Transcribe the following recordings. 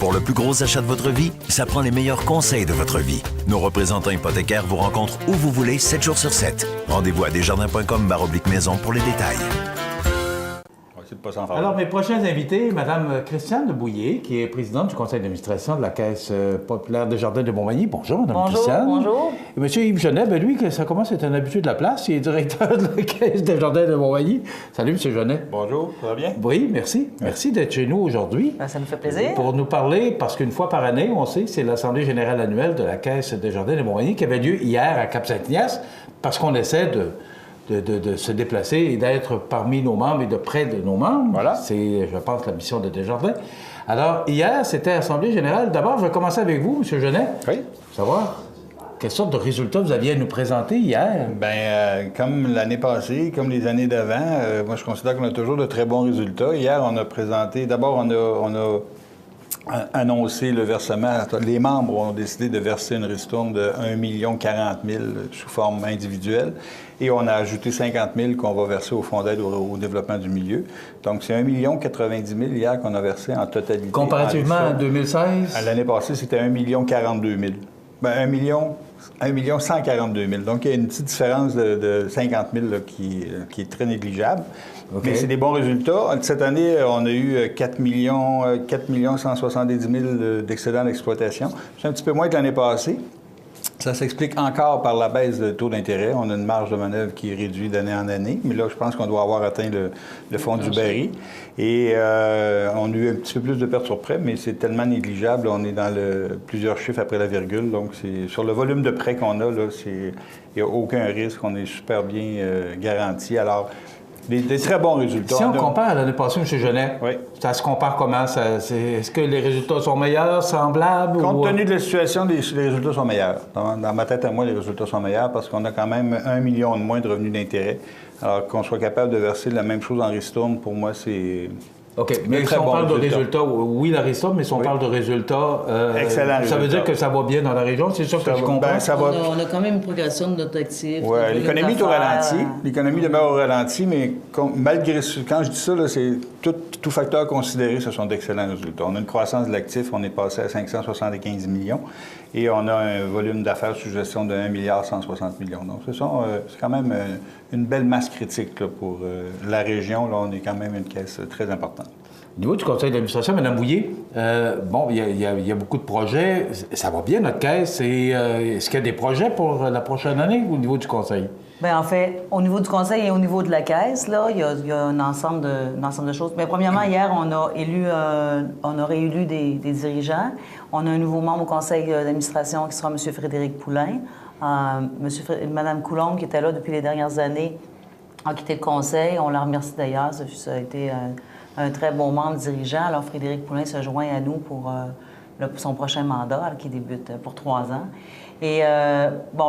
Pour le plus gros achat de votre vie, ça prend les meilleurs conseils de votre vie. Nos représentants hypothécaires vous rencontrent où vous voulez, 7 jours sur 7. Rendez-vous à desjardins.com/maison pour les détails. Alors, mes prochains invités, Mme Christiane Bouillet, qui est présidente du conseil d'administration de la Caisse populaire Desjardins de Montmagny. Bonjour, Mme Christiane. Bonjour. Et M. Yves Genet, lui, ça commence à être un habitué de la place. Il est directeur de la Caisse Desjardins de Montmagny. Salut, M. Genet. Bonjour, ça va bien? Oui, merci. Merci d'être chez nous aujourd'hui. Ça nous fait plaisir. Pour nous parler, parce qu'une fois par année, on sait, c'est l'Assemblée générale annuelle de la Caisse Desjardins de Montmagny qui avait lieu hier à Cap-Saint-Ignace, parce qu'on essaie de se déplacer et d'être parmi nos membres et de près de nos membres. Voilà. C'est, je pense, la mission de Desjardins. Alors, hier, c'était Assemblée générale. D'abord, je vais commencer avec vous, M. Genet. Oui. Savoir quelle sorte de résultats vous aviez à nous présenter hier. Bien, comme l'année passée, comme les années d'avant, moi, je considère qu'on a toujours de très bons résultats. Hier, on a présenté... D'abord, on a annoncé le versement. Les membres ont décidé de verser une ristourne de 1 040 000 sous forme individuelle. Et on a ajouté 50 000 qu'on va verser au Fonds d'aide au développement du milieu. Donc, c'est 1 090 000 hier qu'on a versé en totalité. Comparativement à 2016? À l'année passée, c'était 1 042 000. Bien, 1 142 000. Donc, il y a une petite différence de 50 000 là, qui est très négligeable. Okay. Mais c'est des bons résultats. Cette année, on a eu 4 170 000 d'excédents d'exploitation. C'est un petit peu moins que l'année passée. Ça s'explique encore par la baisse de taux d'intérêt. On a une marge de manœuvre qui est réduite d'année en année. Mais là, je pense qu'on doit avoir atteint le fond du baril. Et on a eu un petit peu plus de pertes sur prêt, mais c'est tellement négligeable. On est dans plusieurs chiffres après la virgule. Donc, sur le volume de prêts qu'on a, là, il n'y a aucun risque. On est super bien garanti. Alors, des très bons résultats. Si on compare à l'année passée, M. Genet, oui. Ça se compare comment? Est-ce que les résultats sont meilleurs, semblables? Compte tenu de la situation, les résultats sont meilleurs. Dans ma tête à moi, les résultats sont meilleurs parce qu'on a quand même 1 million de moins de revenus d'intérêt. Alors qu'on soit capable de verser la même chose en ristourne, pour moi, c'est... OK. Mais si on parle de résultats, oui, la ristourne, mais si on parle de résultats... excellent. Ça veut dire que ça va bien dans la région, c'est sûr que je comprends. Ben, on a quand même une progression de notre actif. Oui, l'économie est au ralenti. L'économie demeure au ralenti, mais malgré... Quand je dis ça, là, c'est tout facteur considéré, ce sont d'excellents résultats. On a une croissance de l'actif, on est passé à 575 millions, et on a un volume d'affaires sous gestion de 1 160 millions. Donc, c'est quand même une belle masse critique là, pour la région. Là, on est quand même une caisse très importante. Au niveau du conseil d'administration, Mme Bouillet, il y a beaucoup de projets. Ça va bien, notre caisse. Est-ce qu'il y a des projets pour la prochaine année au niveau du conseil? Bien, en fait, au niveau du conseil et au niveau de la caisse, là, il y a un ensemble de choses. Mais premièrement, hier, on a réélu des dirigeants. On a un nouveau membre au conseil d'administration qui sera M. Frédéric Poulain. Mme Coulombe, qui était là depuis les dernières années, a quitté le conseil. On la remercie d'ailleurs. Ça a été un très bon membre dirigeant. Alors, Frédéric Poulain se joint à nous pour son prochain mandat, qui débute pour 3 ans. Et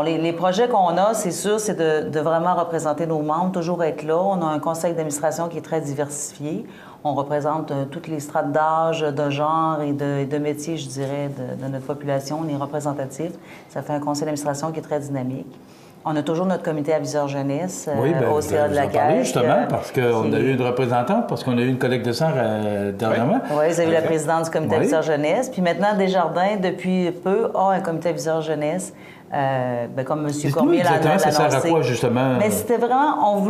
les projets qu'on a, c'est sûr, c'est de vraiment représenter nos membres, toujours être là. On a un conseil d'administration qui est très diversifié. On représente toutes les strates d'âge, de genre et de métiers, je dirais, de notre population. On est représentatif. Ça fait un conseil d'administration qui est très dynamique. On a toujours notre comité aviseur jeunesse au CA de la Caisse. Justement, parce qu'on a eu une représentante, parce qu'on a eu une collecte de sang dernièrement. Oui, vous avez eu la présidente du comité aviseur jeunesse. Puis maintenant, Desjardins, depuis peu, a un comité aviseur jeunesse. Comme M. Cormier l'a annoncé. Ça sert à quoi, justement? Mais c'était vraiment...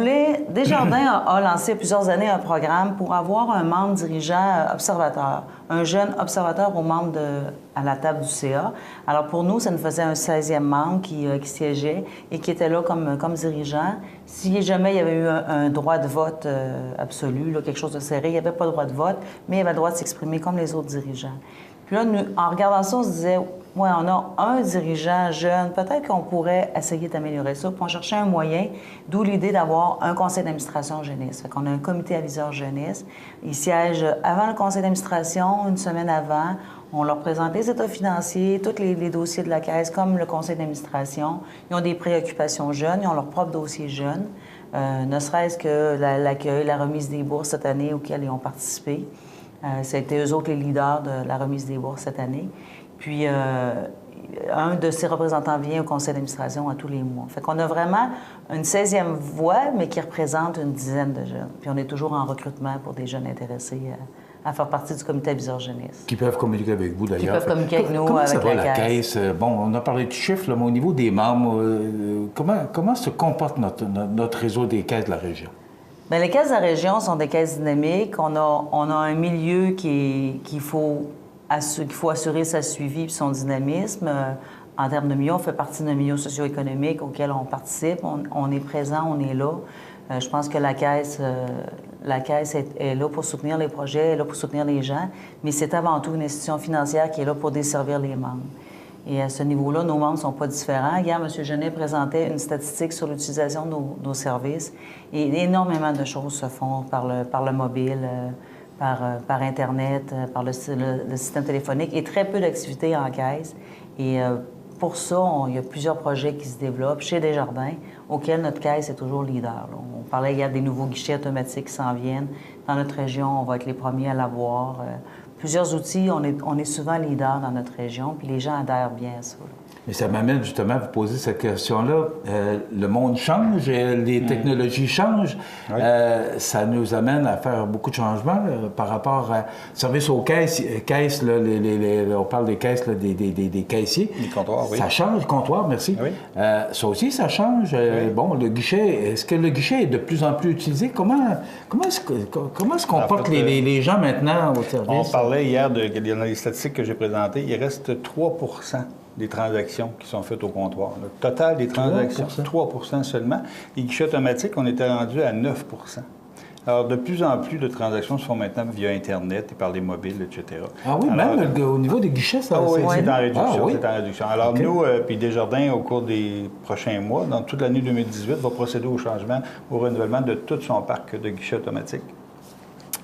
Desjardins a lancé plusieurs années un programme pour avoir un membre dirigeant observateur, un jeune observateur aux membres à la table du CA. Alors, pour nous, ça nous faisait un 16e membre qui siégeait et qui était là comme dirigeant. Si jamais il y avait eu un droit de vote absolu, là, quelque chose de serré, il n'y avait pas de droit de vote, mais il avait le droit de s'exprimer comme les autres dirigeants. Puis là, en regardant ça, on se disait, ouais, on a un dirigeant jeune, peut-être qu'on pourrait essayer d'améliorer ça. Puis on cherchait un moyen, d'où l'idée d'avoir un conseil d'administration jeunesse. Fait qu'on a un comité aviseur jeunesse. Ils siègent avant le conseil d'administration, une semaine avant. On leur présente les états financiers, tous les dossiers de la Caisse, comme le conseil d'administration. Ils ont des préoccupations jeunes, ils ont leur propre dossier jeune. Ne serait-ce que l'accueil, la remise des bourses cette année auxquelles ils ont participé. C'était eux autres les leaders de la remise des bourses cette année. Puis, un de ces représentants vient au conseil d'administration à tous les mois. Fait qu'on a vraiment une 16e voix, mais qui représente une dizaine de jeunes. Puis, on est toujours en recrutement pour des jeunes intéressés à faire partie du comité aviseur-jeunesse. Qui peuvent communiquer avec vous, d'ailleurs. Qui peuvent communiquer avec nous, comment avec ça va, la caisse? Bon, on a parlé de chiffres, là, mais au niveau des membres, comment se comporte notre réseau des caisses de la région? Bien, les caisses de la région sont des caisses dynamiques. On a un milieu qu'il faut assurer sa suivi et son dynamisme. En termes de milieu, on fait partie d'un milieu socio-économique auquel on participe. On est présent, on est là. Je pense que la caisse est là pour soutenir les projets, est là pour soutenir les gens, mais c'est avant tout une institution financière qui est là pour desservir les membres. Et à ce niveau-là, nos membres ne sont pas différents. Hier, M. Genet présentait une statistique sur l'utilisation de nos services. Et énormément de choses se font par le mobile, par Internet, par le système téléphonique, et très peu d'activités en caisse. Et pour ça, il y a plusieurs projets qui se développent chez Desjardins, auxquels notre caisse est toujours leader. Là. On parlait hier des nouveaux guichets automatiques qui s'en viennent. Dans notre région, on va être les premiers à l'avoir. Plusieurs outils, on est souvent leader dans notre région, puis les gens adhèrent bien à ça. Là. Et ça m'amène justement à vous poser cette question-là. Le monde change, les technologies changent. Oui. Ça nous amène à faire beaucoup de changements par rapport à service aux caisses. Là, on parle des caisses, là, des caissiers. Les comptoirs, oui. Ça change, comptoir, merci. Oui. Ça aussi, ça change. Oui. Bon, le guichet, est-ce que le guichet est de plus en plus utilisé? Comment se comportent les gens maintenant au service? On parlait hier dans les statistiques que j'ai présentées, il reste 3 des transactions qui sont faites au comptoir. Le total des transactions, 3 seulement. Les guichets automatiques, on était rendu à 9 Alors, de plus en plus de transactions se font maintenant via Internet et par les mobiles, etc. Ah oui, alors, même au niveau des guichets, ça... oui, c'est en réduction. Ah, oui. C'est en réduction. Alors, okay. Nous, puis Desjardins, au cours des prochains mois, dans toute l'année 2018, va procéder au changement, au renouvellement de tout son parc de guichets automatiques.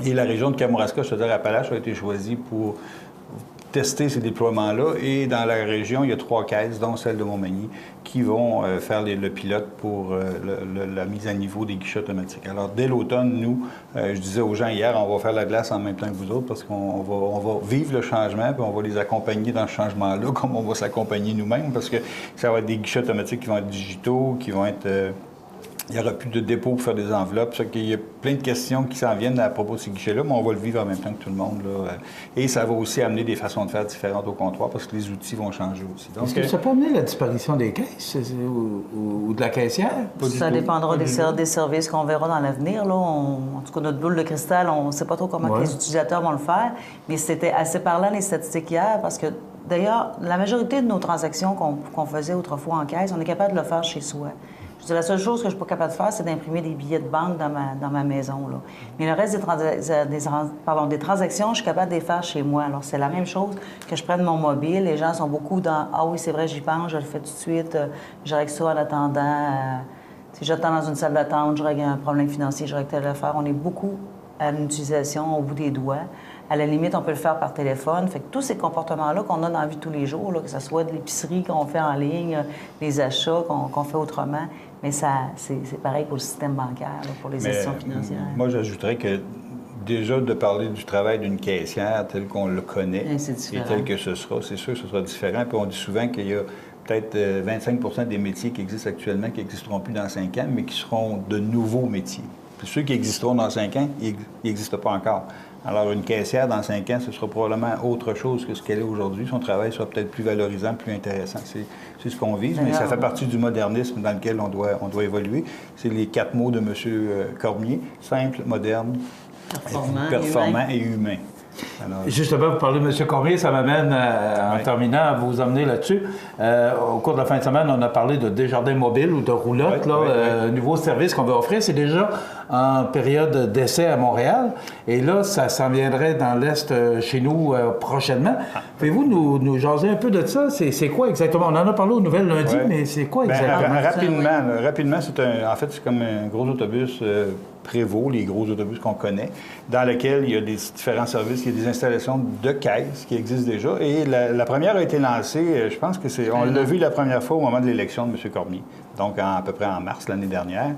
Et la région de Kamouraska, c'est-à-dire Appalaches, a été choisie pour tester ces déploiements-là. Et dans la région, il y a 3 caisses, dont celle de Montmagny, qui vont faire le pilote pour la mise à niveau des guichets automatiques. Alors, dès l'automne, nous, je disais aux gens hier, on va faire la glace en même temps que vous autres parce qu'on va vivre le changement, puis on va les accompagner dans ce changement-là, comme on va s'accompagner nous-mêmes, parce que ça va être des guichets automatiques qui vont être digitaux, qui vont être... il n'y aura plus de dépôt pour faire des enveloppes. Ça, il y a plein de questions qui s'en viennent à propos de ces guichets-là, mais on va le vivre en même temps que tout le monde. Là. Et ça va aussi amener des façons de faire différentes au comptoir parce que les outils vont changer aussi. Est-ce que ça peut amener la disparition des caisses ou de la caissière? Ça dépendra des services qu'on verra dans l'avenir. Là. En tout cas, notre boule de cristal, on ne sait pas trop comment les utilisateurs vont le faire, mais c'était assez parlant les statistiques hier parce que, d'ailleurs, la majorité de nos transactions qu'on faisait autrefois en caisse, on est capable de le faire chez soi. Je dis, la seule chose que je ne suis pas capable de faire, c'est d'imprimer des billets de banque dans ma maison. Là. Mais le reste des transactions, je suis capable de les faire chez moi. Alors, c'est la même chose que je prenne mon mobile. Les gens sont beaucoup dans « Ah oui, c'est vrai, j'y pense, je le fais tout de suite, je règle ça en attendant. Si j'attends dans une salle d'attente, je règle un problème financier, je règle telle affaire. » On est beaucoup à une utilisation au bout des doigts. À la limite, on peut le faire par téléphone. Fait que tous ces comportements-là qu'on a dans la vie de tous les jours, là, que ce soit de l'épicerie qu'on fait en ligne, les achats qu'on fait autrement, mais ça, c'est pareil pour le système bancaire, là, pour les institutions financières. Moi, j'ajouterais que déjà de parler du travail d'une caissière tel qu'on le connaît et tel que ce sera, c'est sûr que ce sera différent. Puis on dit souvent qu'il y a peut-être 25 des métiers qui existent actuellement qui n'existeront plus dans 5 ans, mais qui seront de nouveaux métiers. Puis ceux qui existeront dans 5 ans, ils n'existent pas encore. Alors, une caissière, dans 5 ans, ce sera probablement autre chose que ce qu'elle est aujourd'hui. Son travail sera peut-être plus valorisant, plus intéressant. C'est ce qu'on vise, mais ça fait partie du modernisme dans lequel on doit évoluer. C'est les 4 mots de M. Cormier: simple, moderne, performant et humain. Alors, justement, vous parlez de M. Cormier, ça m'amène, en terminant, à vous emmener là-dessus. Au cours de la fin de semaine, on a parlé de Desjardins Mobile ou de roulotte, nouveau service qu'on veut offrir. C'est déjà en période d'essai à Montréal. Et là, ça s'en viendrait dans l'Est chez nous prochainement. Pouvez-vous nous jaser un peu de ça? C'est quoi exactement? On en a parlé aux nouvelles lundi, mais c'est quoi exactement? Rapidement, c'est comme un gros autobus Prévost, les gros autobus qu'on connaît, dans lequel il y a des différents services, il y a des installations de caisses qui existent déjà. Et la première a été lancée, je pense que on l'a vu la première fois au moment de l'élection de M. Cormier, donc à peu près en mars l'année dernière.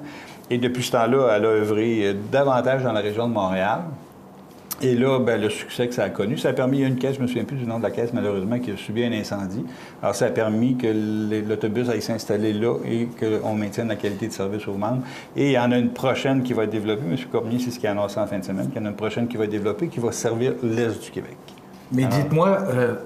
Et depuis ce temps-là, elle a œuvré davantage dans la région de Montréal. Et là, bien, le succès que ça a connu, ça a permis, il y a une caisse, je ne me souviens plus du nom de la caisse, malheureusement, qui a subi un incendie. Alors, ça a permis que l'autobus aille s'installer là et qu'on maintienne la qualité de service aux membres. Et il y en a une prochaine qui va être développée. M. Cormier, c'est ce qu'il a annoncé en fin de semaine, qu'il y en a une prochaine qui va être développée, qui va servir l'Est du Québec. Mais dites-moi,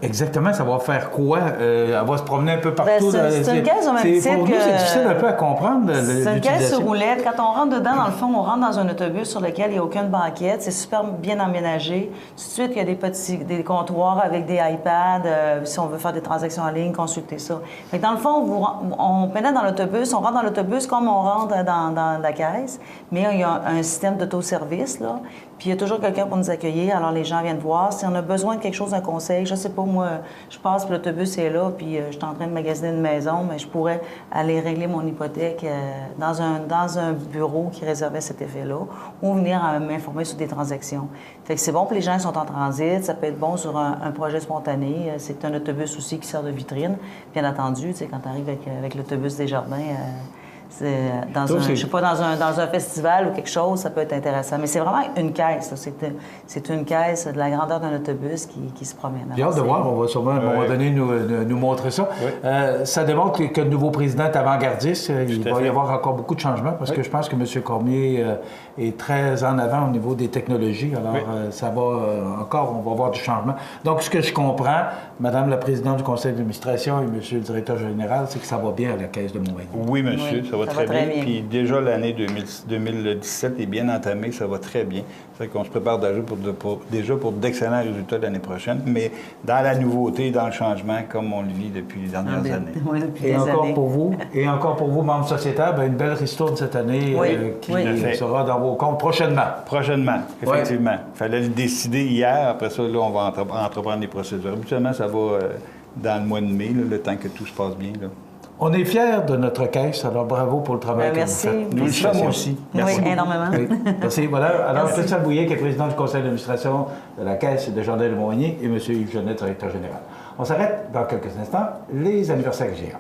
exactement, ça va faire quoi? Elle va se promener un peu partout. C'est une caisse au même titre pour nous, c'est difficile un peu à comprendre. C'est une caisse sur roulette. Quand on rentre dedans, dans le fond, on rentre dans un autobus sur lequel il n'y a aucune banquette. C'est super bien aménagé. Tout de suite, il y a des comptoirs avec des iPads. Si on veut faire des transactions en ligne, consulter ça. Fait que dans le fond, on pénètre dans l'autobus, on rentre dans l'autobus comme on rentre dans la caisse, mais il y a un système d'autoservice, là. Puis il y a toujours quelqu'un pour nous accueillir. Alors les gens viennent voir. Si on a besoin de quelque chose, un conseil, je sais pas, moi, je passe, puis l'autobus est là, puis je suis en train de magasiner une maison, mais je pourrais aller régler mon hypothèque dans un bureau qui réservait cet effet-là, ou venir m'informer sur des transactions. Fait que c'est bon pour les gens qui sont en transit. Ça peut être bon sur un projet spontané. C'est un autobus aussi qui sert de vitrine. Bien entendu, tu sais, quand tu arrives avec l'autobus Desjardins... je sais pas, dans un festival ou quelque chose, ça peut être intéressant. Mais c'est vraiment une caisse. C'est une caisse de la grandeur d'un autobus qui se promène. J'ai hâte de voir. On va sûrement, à un moment donné, nous montrer ça. Oui. Ça démontre que le nouveau président est avant-gardiste. Il va y avoir encore beaucoup de changements parce que je pense que M. Cormier est très en avant au niveau des technologies. Alors, ça va encore, on va avoir du changement. Donc, ce que je comprends, Mme la présidente du conseil d'administration et M. le directeur général, c'est que ça va bien à la Caisse de Montmagny. Oui, monsieur, ça va très bien. Puis déjà, l'année 2017 est bien entamée, ça va très bien. C'est qu'on se prépare déjà pour d'excellents résultats l'année prochaine, mais dans la nouveauté, dans le changement, comme on le vit depuis les dernières années. Oui, depuis et des encore années. pour vous, membres sociétaires, une belle ristourne cette année qui sera dans vos comptes prochainement. Prochainement, effectivement. Il fallait le décider hier. Après ça, là, on va entreprendre les procédures. Habituellement, ça va dans le mois de mai, là, le temps que tout se passe bien. Là. On est fiers de notre caisse, alors bravo pour le travail que vous faites. Nous le sommes aussi. Merci. Oui, énormément. Oui. Merci. Voilà. Alors, Christian Bouillet, qui est président du conseil d'administration de la Caisse de Desjardins de Montmagny, et M. Yves Genet, directeur général. On s'arrête dans quelques instants. Les anniversaires géants.